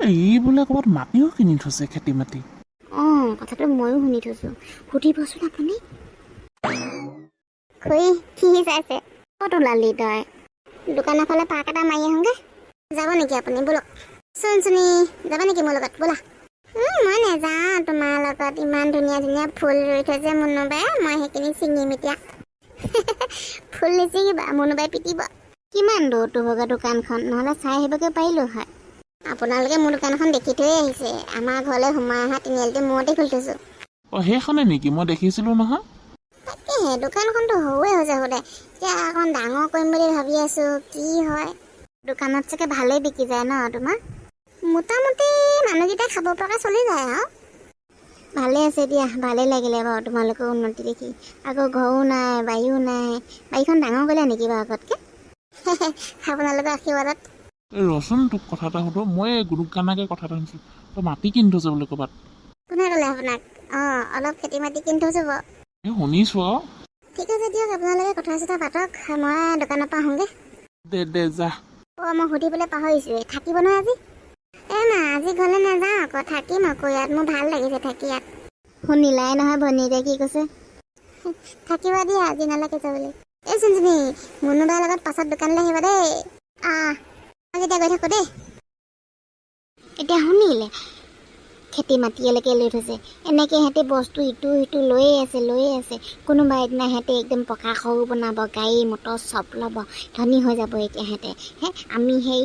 এই বোলে ক'ৰবাত মাটিও কিনি থৈছে, খেতি মাটি। কথাটো ময়ো শুনি থৈছোঁ। সুধিবচোন আপুনি। খুৰী কি চাইছে? ক'ত ওলালি তই? দোকানৰ ফালে পাক এটা মাৰি আহোঁগৈ। যাব নেকি আপুনি? ব'লক। চোনী যাবা নেকি মোৰ লগত? ব'লা। মই নাযাওঁ তোমাৰ লগত। ইমান ধুনীয়া ধুনীয়া ফুল ৰুই থৈছে মুনুবাই, মই সেইখিনি ছিঙিম এতিয়া। ফুল নিচিঙিবা, মুনুবাই পিটিব। কিমান দূৰ তোৰ দোকানখন? নহ'লে চাই আহিবগৈ পাৰিলোঁ হয়। আপোনালোকে মোৰ দোকানখন দেখি থৈয়ে আহিছে। আমাৰ ঘৰলৈ সোমাই অহা তিনিআলিটো মূৰতে খুলি থৈছোঁ। সেইখনে নেকি? মই দেখিছিলোঁ নহয়। তাকেহে দোকানখনতো সৰুৱে হৈছে সদায়। এতিয়া অকণ ডাঙৰ কৰিম বুলি ভাবি আছোঁ, কি হয়। দোকানত চাগে ভালেই বিকি যায় ন তোমাৰ? মোটামুটি মানুহকেইটাই খাব পৰাকৈ চলি যায় আৰু। ভালে আছে দিয়া, ভালেই লাগিলে বাৰু তোমালোকৰ উন্নতি দেখি। আকৌ ঘৰো নাই, বাৰীও নাই। বাৰীখন ডাঙৰ কৰিলে নেকি বাৰু আগতকৈ? আপোনালোকৰ আশীৰ্বাদত। এই ৰচোন, তোক কথা এটা সুধো। মই গুৰুকানাকে কথা এটা শুনিছোঁ, তই মাটি কিনি থৈছ বোলে ক'ৰবাত। কোনে ক'লে আপোনাক? অলপ খেতি মাটি কিনি থৈছোঁ বাৰু। শুনিছোঁ আৰু। ঠিক আছে দিয়ক, আপোনালোকে কথা চথা পাতক, মই দোকানৰ পৰা আহোঁগৈ। দে যা। মই সুধিবলৈ পাহৰিছোঁৱেই, থাকিব নহয় আজি? না আজি ঘৰলৈ নাযাওঁ আকৌ, থাকিম আকৌ ইয়াত। মোৰ ভাল লাগিছে থাকি ইয়াত। শুনিলাই নহয় ভনীয়ে কি কৈছে? থাকিবা দিয়া, আজি নালাগে যাবলৈ। এই চোনজনী, মুনুবাইৰ লগত পাছত দোকানলৈ আহিবা দেই। মই এতিয়া গৈ থাকোঁ দেই। এতিয়া শুনিলে? খেতি মাটিলৈকে লৈ থৈছে। এনেকৈ সিহঁতে বস্তু ইটো সিটো লৈয়ে আছে। কোনোবা এদিনা সিহঁতে একদম পকা সৰু বনাব, গাড়ী মটৰ চব ল'ব, ধনী হৈ যাব এতিয়া সিহঁতে। আমি সেই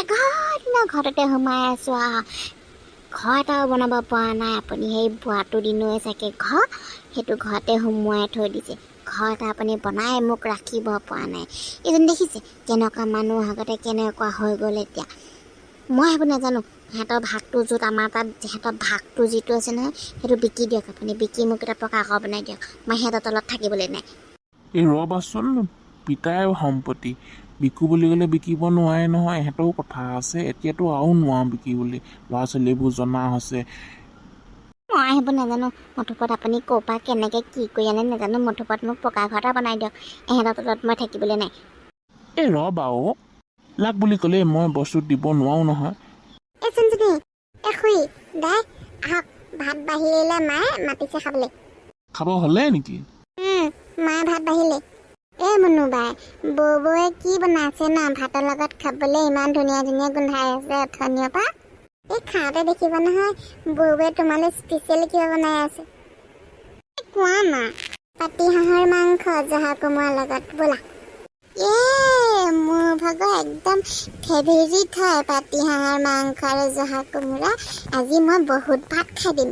আগৰ দিনৰ ঘৰতে সোমাই আছোঁ আৰু। ঘৰ এটাও বনাব পৰা নাই। আপুনি সেই বোৱাটো দিনৰে চাগে ঘৰ, সেইটো ঘৰতে সোমোৱাই থৈ দিছে। ঘৰ এটা আপুনি বনাই মোক ৰাখিব পৰা নাই। এইজন দেখিছে কেনেকুৱা মানুহ আগতে কেনেকুৱা হৈ গ'ল এতিয়া। মই সেইবোৰ নাজানো। সিহঁতৰ ভাগটো য'ত, আমাৰ তাত সিহঁতৰ ভাগটো যিটো আছে নহয়, সেইটো বিকি দিয়ক আপুনি। বিকি মোক এটা পকা ঘৰ বনাই দিয়ক। মই সিহঁতৰ তলত থাকিবলৈ নাই। এই ৰ'বাচোন, পিতাই সম্পত্তি বিকো বুলি ক'লে বিকিব নোৱাৰে নহয়। ইহঁতৰো কথা আছে। এতিয়াতো আৰু নোৱাৰোঁ বিকিবলৈ, ল'ৰা ছোৱালীবোৰ জনা হৈছে। মই সেইবোৰ নাজানো। মুঠোপত আপুনি ক'ৰ পৰা কেনেকৈ কি কৰি আনে নাজানো। মুঠোপত মোক পকা ঘৰ এটা বনাই দিয়ক। ইহঁতৰ তলত মই থাকিবলৈ নাই। এই ৰ'বা লাগ বুলি ক'লে মই বস্তু দিব নোৱাৰোঁ নহয়। এই চোনজনী, খুৰী দাই আহক, ভাত বাঢ়িলে, মায়ে মাতিছে খাবলৈ। খাব হ'লে নেকি? মায়ে ভাত বাঢ়িলে। এই মুনুবাই, বৌৱে কি বনাইছে ন ভাতৰ লগত খাবলৈ? ইমান ধুনীয়া ধুনীয়া গোন্ধাই আছে অথনিৰ পৰা। এই খাওঁতে দেখিবা নহয়, বৌৱে তোমালৈ স্পেচিয়েলি কিবা বনাই আছে। কোৱা মা। পাতি হাঁহৰ মাংস জহা কোমোৰাৰ লগত, ব'লা। মোৰ ভাগৰ একদম ফেভৰিট হয় পাতি হাঁহৰ মাংস আৰু জহা কোমোৰা। আজি মই বহুত ভাত খাই দিম।